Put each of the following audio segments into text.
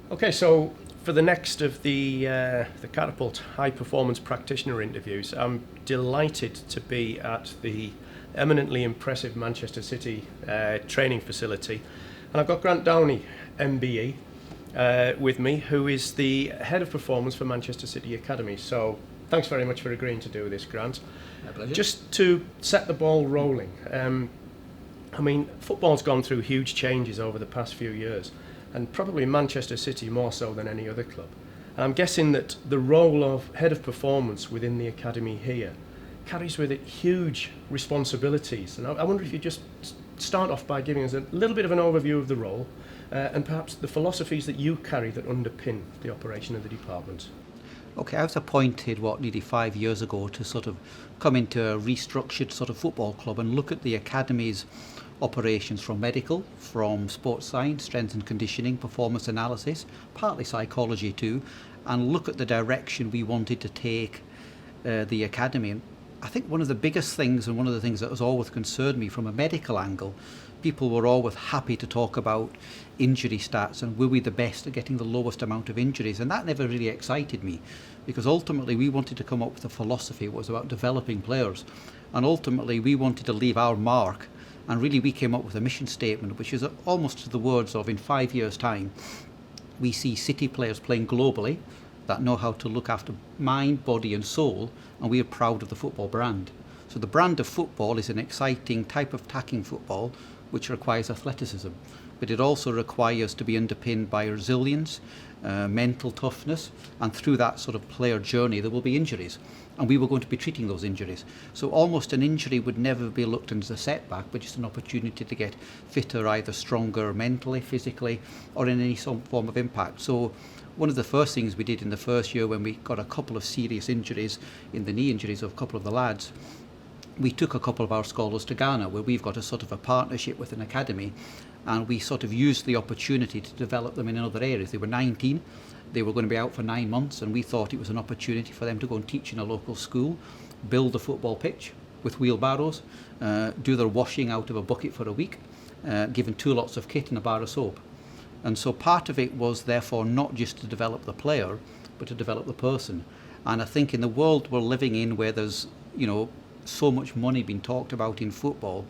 Okay, so for the next of the Catapult High Performance Practitioner interviews, I'm delighted to be at the eminently impressive Manchester City training facility, and I've got Grant Downie, MBE, with me, who is the head of performance for Manchester City Academy. So thanks very much for agreeing to do this, Grant. My pleasure. Just to set the ball rolling, I mean, football's gone through huge changes over the past few years, and probably Manchester City more so than any other club. And I'm guessing that the role of head of performance within the academy here carries with it huge responsibilities. And I wonder if you just start off by giving us a little bit of an overview of the role and perhaps the philosophies that you carry that underpin the operation of the department. Okay, I was appointed, nearly 5 years ago to sort of come into a restructured sort of football club and look at the academy's operations from medical, from sports science, strength and conditioning, performance analysis, partly psychology too, and look at the direction we wanted to take the academy. And I think one of the biggest things, and one of the things that has always concerned me from a medical angle, people were always happy to talk about injury stats and were we the best at getting the lowest amount of injuries, and that never really excited me, because ultimately we wanted to come up with a philosophy that was about developing players, and ultimately we wanted to leave our mark. And really we came up with a mission statement which is almost to the words of, in 5 years' time we see City players playing globally that know how to look after mind, body and soul, and we are proud of the football brand. So the brand of football is an exciting type of attacking football which requires athleticism, but it also requires to be underpinned by resilience, mental toughness, and through that sort of player journey there will be injuries, and we were going to be treating those injuries. So almost an injury would never be looked at as a setback, but just an opportunity to get fitter, either stronger mentally, physically, or in any some form of impact. So one of the first things we did in the first year, when we got a couple of serious injuries in the knee injuries of a couple of the lads, we took a couple of our scholars to Ghana, where we've got a sort of a partnership with an academy, and we sort of used the opportunity to develop them in other areas. They were 19, they were going to be out for 9 months, and we thought it was an opportunity for them to go and teach in a local school, build a football pitch with wheelbarrows, do their washing out of a bucket for a week, given 2 lots of kit and a bar of soap. And so part of it was therefore not just to develop the player, but to develop the person. And I think in the world we're living in, where there's, so much money being talked about in football,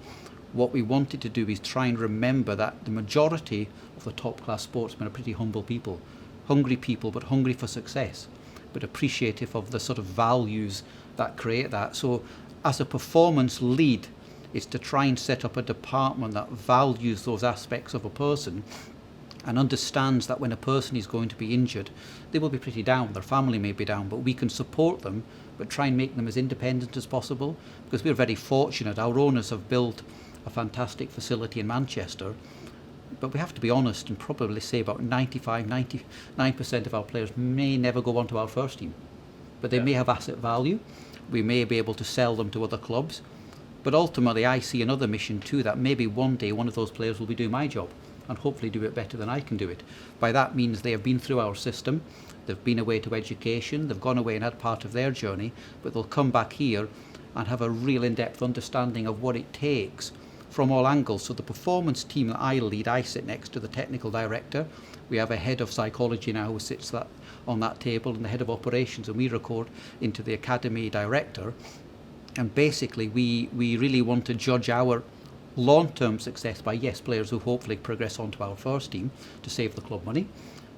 what we wanted to do is try and remember that the majority of the top class sportsmen are pretty humble people, hungry people, but hungry for success, but appreciative of the sort of values that create that. So as a performance lead, it's to try and set up a department that values those aspects of a person and understands that when a person is going to be injured, they will be pretty down, their family may be down, but we can support them, but try and make them as independent as possible, because we're very fortunate. Our owners have built a fantastic facility in Manchester, but we have to be honest and probably say about 99% of our players may never go onto our first team, but they may have asset value. We may be able to sell them to other clubs, but ultimately I see another mission too, that maybe one day one of those players will be doing my job and hopefully do it better than I can do it. By that means they have been through our system, they've been away to education, they've gone away and had part of their journey, but they'll come back here and have a real in-depth understanding of what it takes from all angles. So the performance team that I lead, I sit next to the technical director. We have a head of psychology now who sits on that table, and the head of operations, and we report into the academy director. And basically we really want to judge our long-term success by, yes, players who hopefully progress onto our first team to save the club money,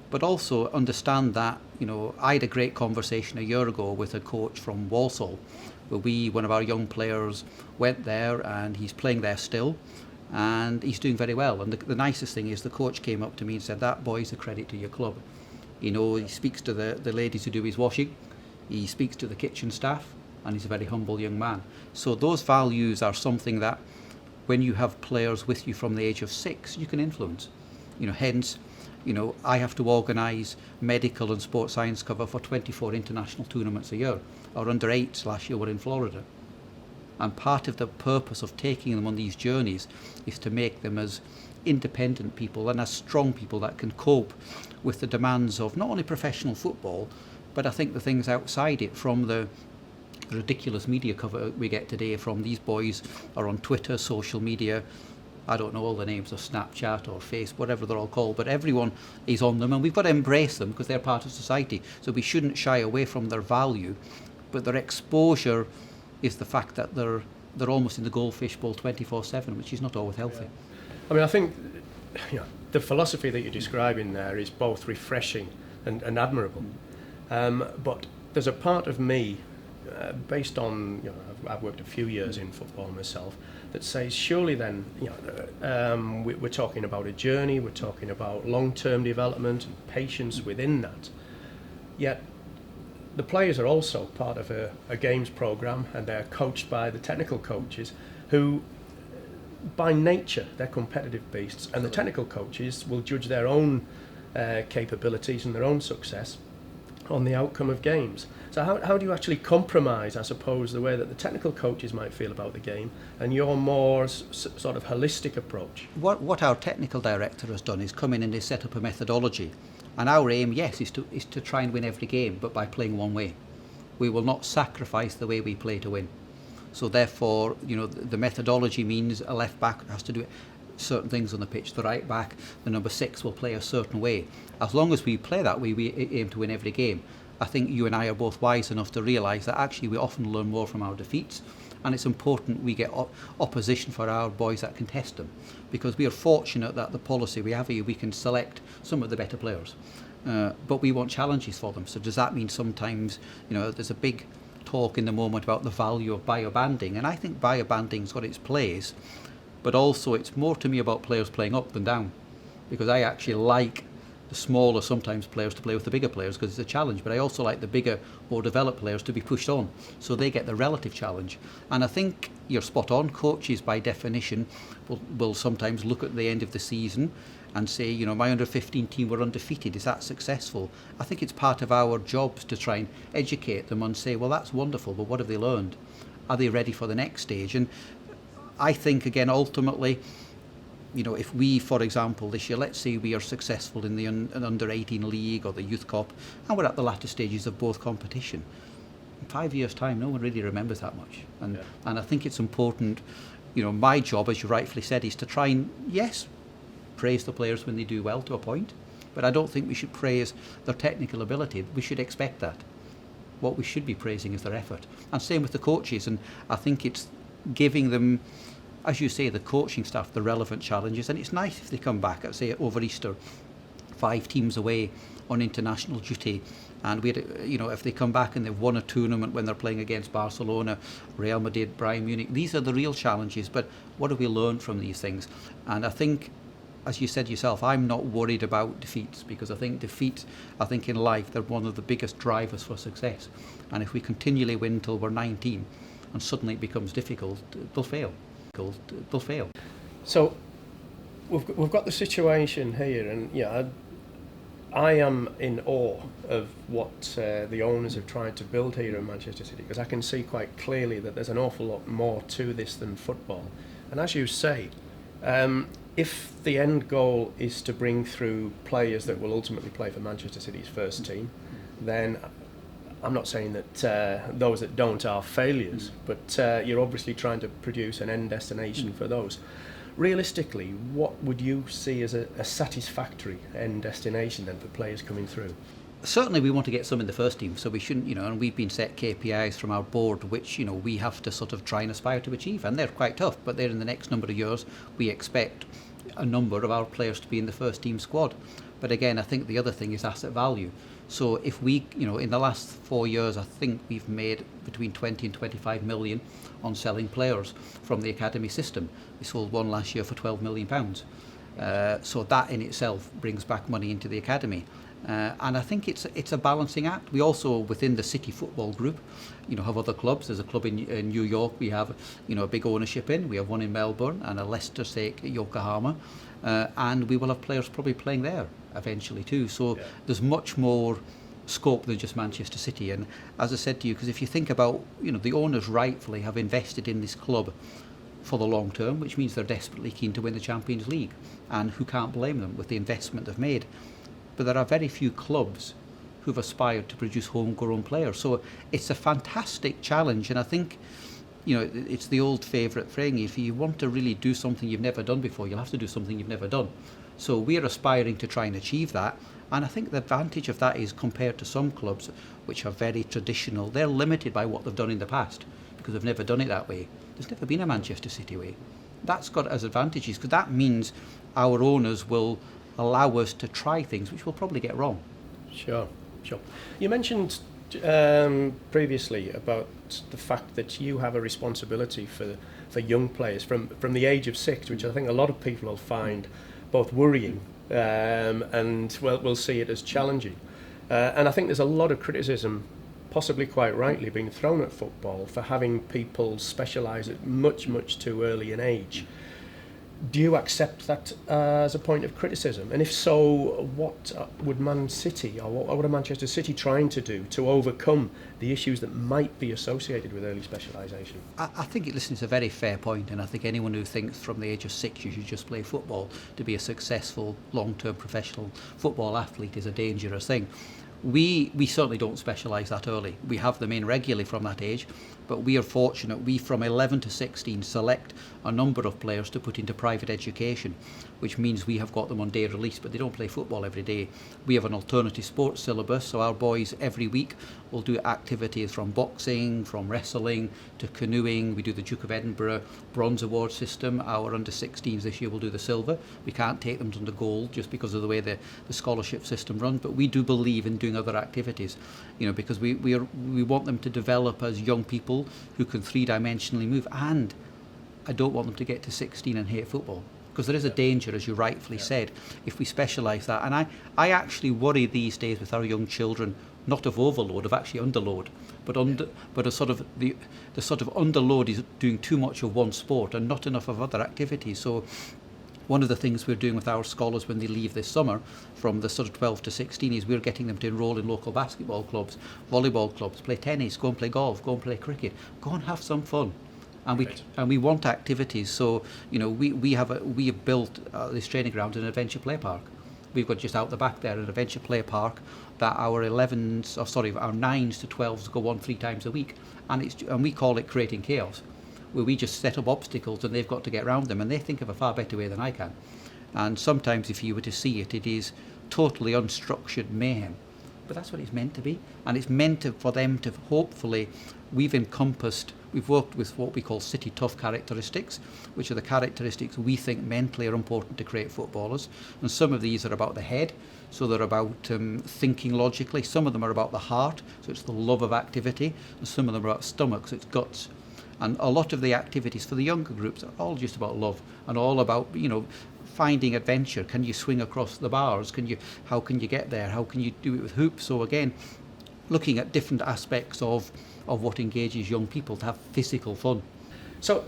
but also understand that, I had a great conversation a year ago with a coach from Walsall, where one of our young players went there and he's playing there still, and he's doing very well. And the nicest thing is the coach came up to me and said, that boy's a credit to your club. He speaks to the ladies who do his washing, he speaks to the kitchen staff, and he's a very humble young man. So those values are something that when you have players with you from the age of 6, you can influence. Hence, I have to organise medical and sports science cover for 24 international tournaments a year. Our under-8s last year were in Florida. And part of the purpose of taking them on these journeys is to make them as independent people and as strong people that can cope with the demands of not only professional football, but I think the things outside it, from the ridiculous media cover we get today from these boys are on Twitter, social media, I don't know all the names of Snapchat or Facebook, whatever they're all called, but everyone is on them, and we've got to embrace them because they're part of society. So we shouldn't shy away from their value, but their exposure is the fact that they're almost in the goldfish bowl 24/7, which is not always healthy. I mean, I think the philosophy that you're describing there is both refreshing and admirable. But there's a part of me, based on, I've worked a few years in football myself, that says surely then, we're talking about a journey, we're talking about long-term development and patience within that. Yet the players are also part of a games program, and they're coached by the technical coaches who, by nature, they're competitive beasts, and the technical coaches will judge their own capabilities and their own success on the outcome of games. So how do you actually compromise, I suppose, the way that the technical coaches might feel about the game and your more sort of holistic approach? What our technical director has done is come in and set up a methodology. And our aim, yes, is to try and win every game, but by playing one way. We will not sacrifice the way we play to win. So therefore, the methodology means a left back has to do certain things on the pitch, the right back, the number 6 will play a certain way. As long as we play that way, we aim to win every game. I think you and I are both wise enough to realise that actually we often learn more from our defeats, and it's important we get opposition for our boys that contest them, because we are fortunate that the policy we have here, we can select some of the better players, but we want challenges for them. So does that mean sometimes, there's a big talk in the moment about the value of biobanding, and I think biobanding's got its place, but also it's more to me about players playing up than down, because I actually like the smaller sometimes players to play with the bigger players because it's a challenge, but I also like the bigger, more developed players to be pushed on so they get the relative challenge. And I think you're spot on. Coaches by definition will sometimes look at the end of the season and say, my under 15 team were undefeated, is that successful? I think it's part of our jobs to try and educate them and say, well, that's wonderful, but what have they learned? Are they ready for the next stage? And I think, again, ultimately, if we, for example, this year, let's say we are successful in the under-18 league or the youth cup, and we're at the latter stages of both competition, in 5 years' time, no one really remembers that much. And I think it's important, my job, as you rightfully said, is to try and, yes, praise the players when they do well to a point, but I don't think we should praise their technical ability. We should expect that. What we should be praising is their effort. And same with the coaches, and I think it's giving them, as you say, the coaching staff, the relevant challenges. And it's nice if they come back, at say over Easter, 5 teams away on international duty, and if they come back and they've won a tournament when they're playing against Barcelona, Real Madrid, Bayern Munich, these are the real challenges. But what do we learn from these things? And I think, as you said yourself, I'm not worried about defeats, because I think in life, they're one of the biggest drivers for success. And if we continually win until we're 19 and suddenly it becomes difficult, they'll fail. So we've got the situation here, and I am in awe of what the owners have tried to build here in Manchester City, because I can see quite clearly that there's an awful lot more to this than football. And as you say, if the end goal is to bring through players that will ultimately play for Manchester City's first team, then I'm not saying that those that don't are failures, but you're obviously trying to produce an end destination for those. Realistically, what would you see as a satisfactory end destination then for players coming through? Certainly we want to get some in the first team, so we shouldn't, and we've been set KPIs from our board which, we have to sort of try and aspire to achieve, and they're quite tough, but they're in the next number of years. We expect a number of our players to be in the first team squad. But again, I think the other thing is asset value. So if we, in the last 4 years, I think we've made between 20 and 25 million on selling players from the academy system. We sold one last year for £12 million. So that in itself brings back money into the academy. And I think it's a balancing act. We also, within the City Football Group, have other clubs. There's a club in New York we have, a big ownership in. We have one in Melbourne and a Leicester stake at Yokohama. And we will have players probably playing there eventually too. So there's much more scope than just Manchester City. And as I said to you, because if you think about, the owners rightfully have invested in this club for the long term, which means they're desperately keen to win the Champions League. And who can't blame them with the investment they've made? But there are very few clubs who've aspired to produce homegrown players. So it's a fantastic challenge, and I think it's the old favourite phrase, if you want to really do something you've never done before, you'll have to do something you've never done. So we're aspiring to try and achieve that. And I think the advantage of that is, compared to some clubs which are very traditional, they're limited by what they've done in the past because they've never done it that way. There's never been a Manchester City way. That's got as advantages, because that means our owners will allow us to try things which we'll probably get wrong. Sure. You mentioned previously about the fact that you have a responsibility for young players from the age of 6, which I think a lot of people will find both worrying and we'll see it as challenging. And I think there's a lot of criticism, possibly quite rightly, being thrown at football for having people specialise at much too early an age. Do you accept that as a point of criticism? And if so, what would Man City, or what would Manchester City trying to do to overcome the issues that might be associated with early specialisation? I think it's a very fair point, and I think anyone who thinks from the age of 6 you should just play football to be a successful long-term professional football athlete is a dangerous thing. We certainly don't specialise that early. We have them in regularly from that age, but we are fortunate. We, from 11 to 16, select a number of players to put into private education, which means we have got them on day release, but they don't play football every day. We have an alternative sports syllabus, so our boys every week will do activities from boxing, from wrestling to canoeing. We do the Duke of Edinburgh Bronze Award system. Our under-16s this year will do the silver. We can't take them to the gold just because of the way the scholarship system runs, but we do believe in doing other activities, because we want them to develop as young people who can three-dimensionally move. And I don't want them to get to 16 and hate football, because there is a danger, as you rightfully said, if we specialise that. And I actually worry these days with our young children, not of overload, of actually underload, but a sort of the sort of underload is doing too much of one sport and not enough of other activities. So one of the things we're doing with our scholars when they leave this summer from the sort of 12 to 16 is we're getting them to enrol in local basketball clubs, volleyball clubs, play tennis, go and play golf, go and play cricket, go and have some fun. And we want activities. So we have built this training ground an adventure play park. We've got just out the back there an adventure play park that our 9s to 12s go on 3 times a week, and we call it creating chaos, where we just set up obstacles and they've got to get around them, and they think of a far better way than I can. And sometimes if you were to see it, it is totally unstructured mayhem. But that's what it's meant to be, and it's meant for them to hopefully, we've worked with what we call city tough characteristics, which are the characteristics we think mentally are important to create footballers. And some of these are about the head, so they're about thinking logically. Some of them are about the heart, so it's the love of activity. And some of them are about stomach, so it's guts. And a lot of the activities for the younger groups are all just about love and all about, finding adventure. Can you swing across the bars? How can you get there? How can you do it with hoops? So again, looking at different aspects of what engages young people to have physical fun. So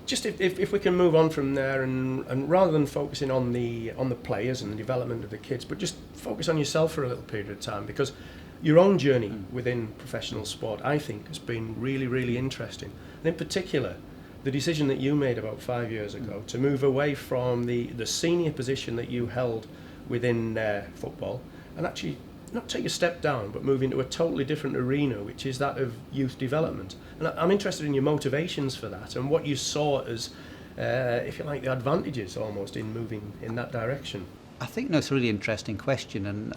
just if we can move on from there, and rather than focusing on the players and the development of the kids, but just focus on yourself for a little period of time, because your own journey within professional sport, I think, has been really interesting. And in particular, the decision that you made about 5 years ago to move away from the senior position that you held within football, and actually not take a step down, but move into a totally different arena, which is that of youth development. And I'm interested in your motivations for that and what you saw as, if you like, the advantages almost in moving in that direction. I think that's a really interesting question, and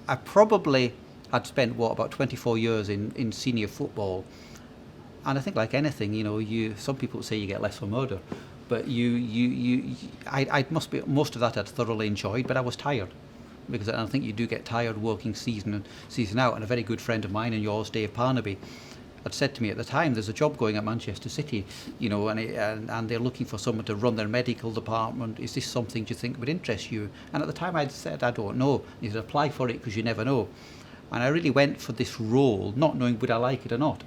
I probably had spent about 24 years in senior football, and I think like anything, some people say you get less for murder, but I must be, most of that I'd thoroughly enjoyed, but I was tired, because I think you do get tired working season out. And a very good friend of mine and yours, Dave Parnaby, had said to me at the time, there's a job going at Manchester City, and they're looking for someone to run their medical department. Is this something do you think would interest you? And at the time I'd said, I don't know. He said, apply for it because you never know. And I really went for this role, not knowing would I like it or not.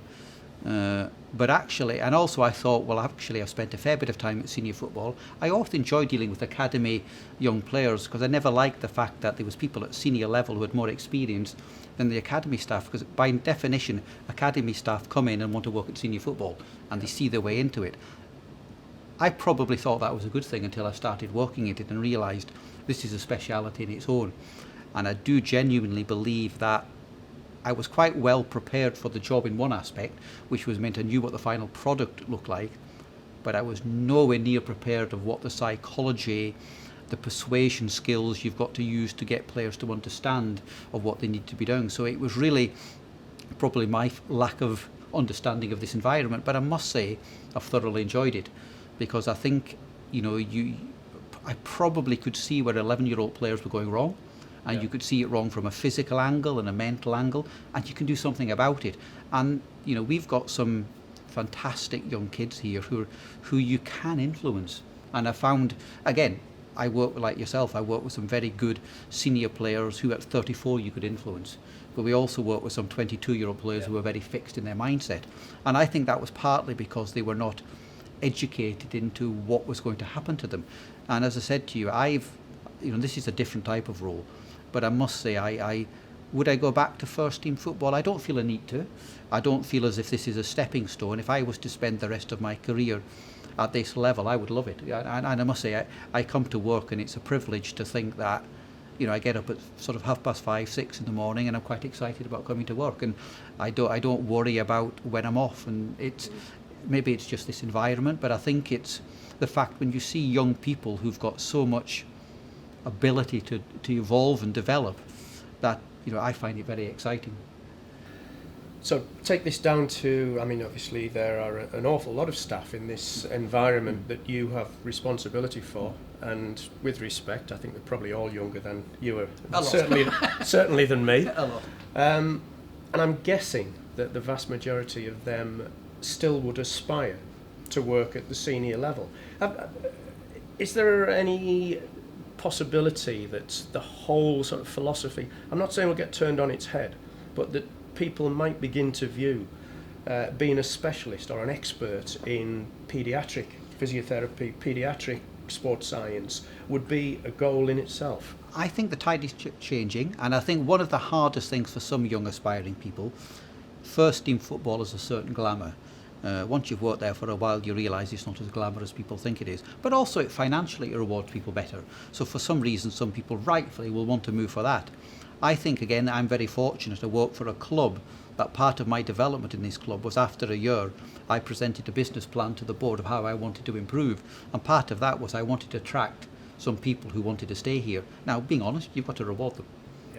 But actually, and also I thought, well, actually I've spent a fair bit of time at senior football. I often enjoy dealing with academy young players, because I never liked the fact that there was people at senior level who had more experience than the academy staff, because by definition, academy staff come in and want to work at senior football, and they see their way into it. I probably thought that was a good thing until I started working at it and realised this is a speciality in its own. And I do genuinely believe that I was quite well prepared for the job in one aspect, which was meant I knew what the final product looked like, but I was nowhere near prepared of what the psychology, the persuasion skills you've got to use to get players to understand of what they need to be doing. So it was really probably my lack of understanding of this environment, but I must say I've thoroughly enjoyed it, because I think, I probably could see where 11-year-old players were going wrong, and you could see it wrong from a physical angle and a mental angle, and you can do something about it. And we've got some fantastic young kids here who you can influence. And I found, again, I work like yourself, I work with some very good senior players who at 34 you could influence. But we also work with some 22-year-old players who are very fixed in their mindset. And I think that was partly because they were not educated into what was going to happen to them. And as I said to you, this is a different type of role. But I must say, would I go back to first team football? I don't feel a need to. I don't feel as if this is a stepping stone. If I was to spend the rest of my career at this level, I would love it. And I must say, I come to work and it's a privilege to think that, I get up at sort of 5:30, 6 in the morning, and I'm quite excited about coming to work. And I don't worry about when I'm off. And maybe it's just this environment, but I think it's the fact when you see young people who've got so much ability to evolve and develop, that I find it very exciting. So take this down to, obviously there are an awful lot of staff in this environment that you have responsibility for, and with respect, I think they're probably all younger than you are, certainly than me. A lot. And I'm guessing that the vast majority of them still would aspire to work at the senior level. Is there any possibility that the whole sort of philosophy, I'm not saying will get turned on its head, but that people might begin to view being a specialist or an expert in paediatric physiotherapy, paediatric sports science would be a goal in itself? I think the tide is changing, and I think one of the hardest things for some young aspiring people, first team football has a certain glamour. Once you've worked there for a while, you realise it's not as glamorous as people think it is. But also financially it rewards people better. So for some reason, some people rightfully will want to move for that. I think, again, I'm very fortunate to work for a club that part of my development in this club was after a year, I presented a business plan to the board of how I wanted to improve. And part of that was I wanted to attract some people who wanted to stay here. Now, being honest, you've got to reward them.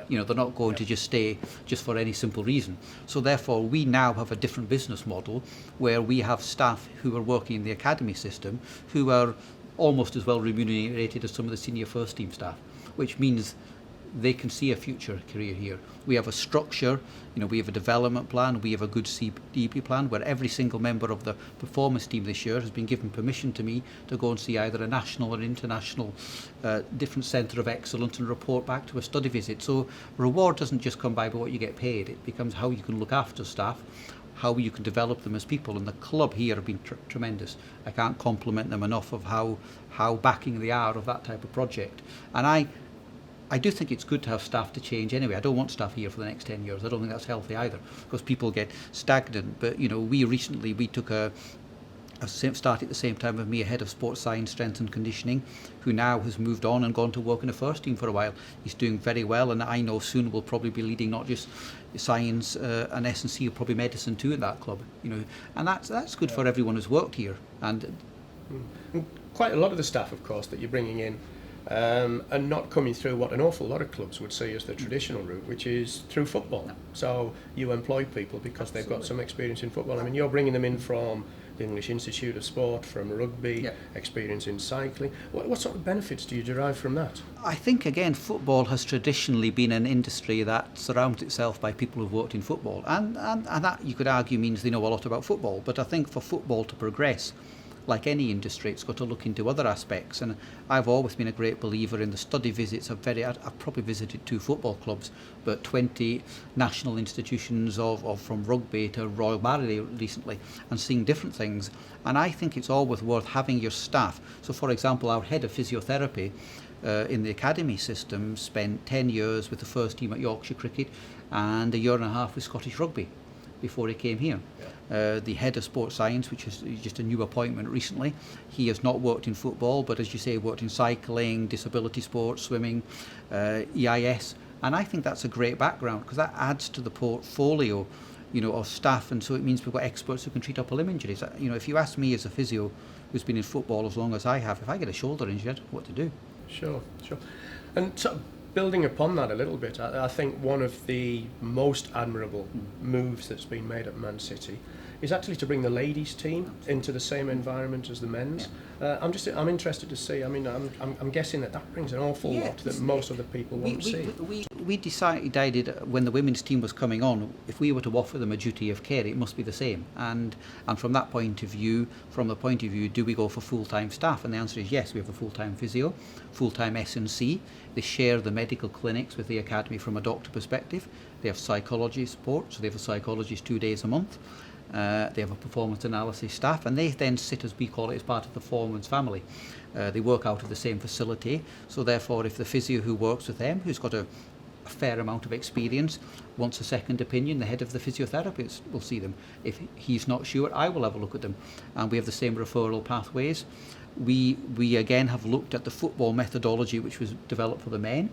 They're not going to just stay just for any simple reason. So therefore, we now have a different business model where we have staff who are working in the academy system who are almost as well remunerated as some of the senior first team staff, which means they can see a future career here. We have a structure, we have a development plan, we have a good CDP plan where every single member of the performance team this year has been given permission to me to go and see either a national or international different centre of excellence and report back to a study visit. So reward doesn't just come by what you get paid, it becomes how you can look after staff, how you can develop them as people, and the club here have been tremendous. I can't compliment them enough of how backing they are of that type of project. And I do think it's good to have staff to change anyway. I don't want staff here for the next 10 years. I don't think that's healthy either, because people get stagnant. But, we took a start at the same time with me, a head of sports science, strength and conditioning, who now has moved on and gone to work in the first team for a while. He's doing very well, and I know soon will probably be leading not just science and S&C, or probably medicine too in that club. And that's good for everyone who's worked here. And quite a lot of the staff, of course, that you're bringing in and not coming through what an awful lot of clubs would see as the traditional route, which is through football. No. So you employ people because they've got some experience in football. You're bringing them in from the English Institute of Sport, from rugby, experience in cycling. What sort of benefits do you derive from that? I think, again, football has traditionally been an industry that surrounds itself by people who've worked in football. And that, you could argue, means they know a lot about football. But I think for football to progress, like any industry, it's got to look into other aspects. And I've always been a great believer in the study visits. I've probably visited 2 football clubs, but 20 national institutions from rugby to Royal Barley recently, and seeing different things. And I think it's always worth having your staff. So, for example, our head of physiotherapy in the academy system spent 10 years with the first team at Yorkshire Cricket and a year and a half with Scottish Rugby before he came here. The head of sports science, which is just a new appointment recently, he has not worked in football, but as you say, worked in cycling, disability sports, swimming, EIS, And I think that's a great background because that adds to the portfolio, of staff, and so it means we've got experts who can treat upper limb injuries. If you ask me as a physio who's been in football as long as I have, if I get a shoulder injury, I don't know what to do. Sure. And sort of building upon that a little bit, I think one of the most admirable moves that's been made at Man City is actually to bring the ladies' team into the same environment as the men's. I'm interested to see. I mean, I'm guessing that brings an awful lot that most other people won't see. We decided when the women's team was coming on, if we were to offer them a duty of care, it must be the same. And from that point of view, do we go for full-time staff? And the answer is yes. We have a full-time physio, full-time S&C. They share the medical clinics with the academy from a doctor perspective. They have psychology support, so they have a psychologist 2 days a month. They have a performance analysis staff, and they then sit, as we call it, as part of the foreman's family. They work out of the same facility, so therefore if the physio who works with them, who's got a fair amount of experience, wants a second opinion, the head of the physiotherapist will see them. If he's not sure, I will have a look at them. And we have the same referral pathways. We again have looked at the football methodology which was developed for the men,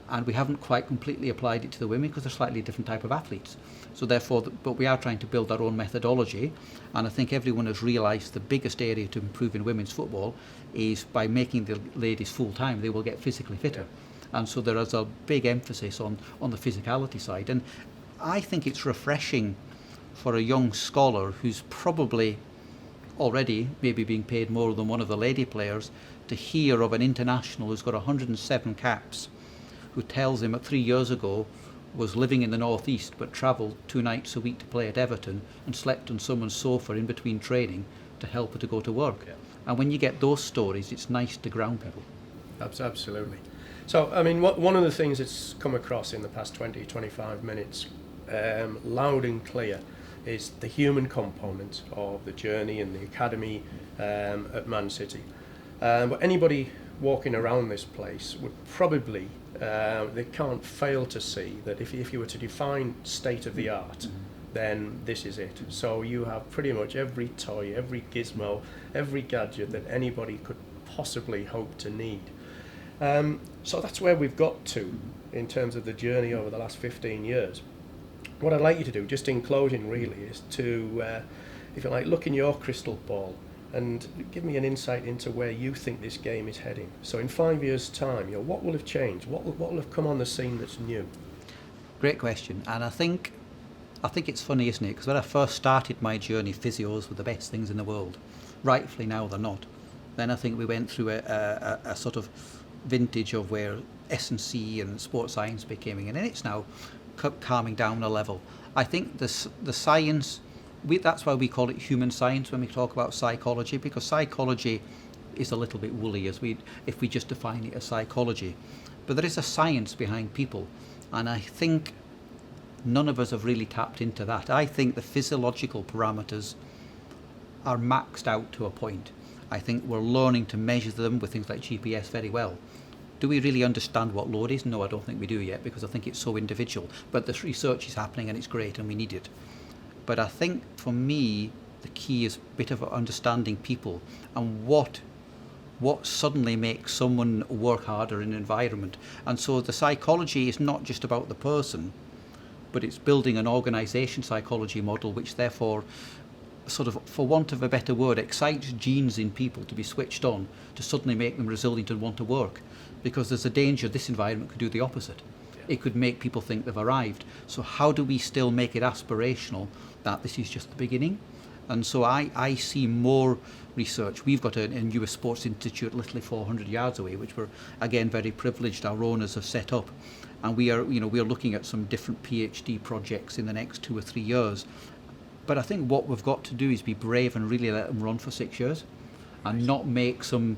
and we haven't quite completely applied it to the women because they're slightly different type of athletes. So therefore, but we are trying to build our own methodology, and I think everyone has realised the biggest area to improve in women's football is by making the ladies full-time, they will get physically fitter. And so there is a big emphasis on the physicality side. And I think it's refreshing for a young scholar who's probably already maybe being paid more than one of the lady players to hear of an international who's got 107 caps, who tells him that 3 years ago was living in the northeast but travelled 2 nights a week to play at Everton and slept on someone's sofa in between training to help her to go to work. Yeah. And when you get those stories, it's nice to ground people. Absolutely. So, I mean, one of the things that's come across in the past 20-25 minutes, loud and clear, is the human component of the journey and the academy at Man City. But anybody walking around this place would probably, they can't fail to see that if you were to define state of the art, then this is it. So you have pretty much every toy, every gizmo, every gadget that anybody could possibly hope to need. So that's where we've got to in terms of the journey over the last 15 years. What I'd like you to do, just in closing really, is to, if you like, look in your crystal ball and give me an insight into where you think this game is heading. So in 5 years' time, what will have changed? What will have come on the scene that's new? Great question. And I think it's funny, isn't it? Because when I first started my journey, physios were the best things in the world. Rightfully now they're not. Then I think we went through a sort of vintage of where S&C and sports science became in, and it's now calming down a level. I think the science, that's why we call it human science when we talk about psychology, because psychology is a little bit woolly if we just define it as psychology. But there is a science behind people, and I think none of us have really tapped into that. I think the physiological parameters are maxed out to a point. I think we're learning to measure them with things like GPS very well. Do we really understand what load is? No, I don't think we do yet, because I think it's so individual. But the research is happening and it's great and we need it. But I think for me, the key is a bit of understanding people and what suddenly makes someone work harder in an environment. And so the psychology is not just about the person, but it's building an organisation psychology model which therefore sort of, for want of a better word, excites genes in people to be switched on, to suddenly make them resilient and want to work. Because there's a danger this environment could do the opposite. Yeah. It could make people think they've arrived. So how do we still make it aspirational that this is just the beginning? And so I see more research. We've got a newer sports institute literally 400 yards away, which we're, again, very privileged our owners have set up. And we are looking at some different PhD projects in the next 2 or 3 years. But I think what we've got to do is be brave and really let them run for 6 years and not make some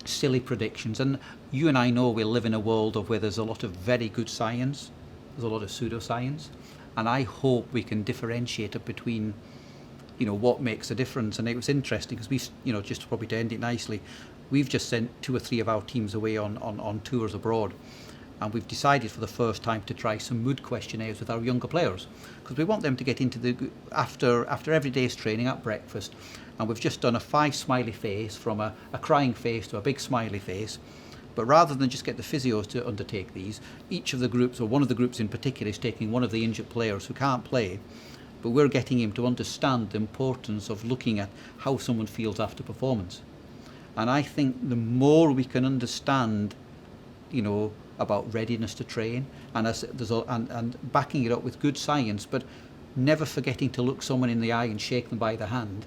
silly predictions. And you and I know we live in a world of where there's a lot of very good science, there's a lot of pseudoscience, and I hope we can differentiate it between what makes a difference. And it was interesting because we've, just probably to end it nicely, we've just sent 2 or 3 of our teams away on tours abroad. And we've decided for the first time to try some mood questionnaires with our younger players, because we want them to get into after every day's training at breakfast. And we've just done a 5 smiley face, from a crying face to a big smiley face, But rather than just get the physios to undertake these, each of the groups, or one of the groups in particular, is taking one of the injured players who can't play, but we're getting him to understand the importance of looking at how someone feels after performance. And I think the more we can understand, about readiness to train, and backing it up with good science, but never forgetting to look someone in the eye and shake them by the hand,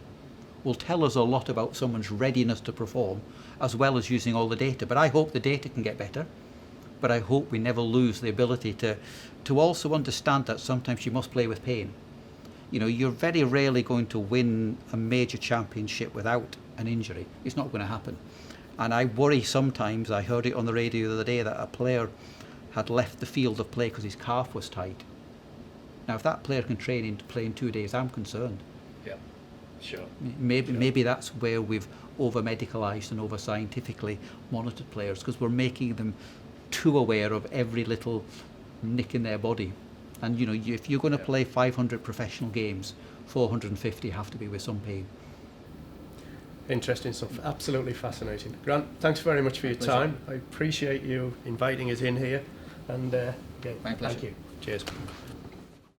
will tell us a lot about someone's readiness to perform, as well as using all the data. But I hope the data can get better, but I hope we never lose the ability to also understand that sometimes you must play with pain. You're very rarely going to win a major championship without an injury. It's not going to happen. And I worry sometimes, I heard it on the radio the other day, that a player had left the field of play because his calf was tight. Now, if that player can train to play in 2 days, I'm concerned. Yeah, sure. Maybe that's where we've over-medicalised and over-scientifically monitored players, because we're making them too aware of every little nick in their body. And, if you're going to play 500 professional games, 450 have to be with some pain. Interesting stuff. Absolutely fascinating. Grant, thanks very much for your time. I appreciate you inviting us in here. And My pleasure. thank you. Cheers.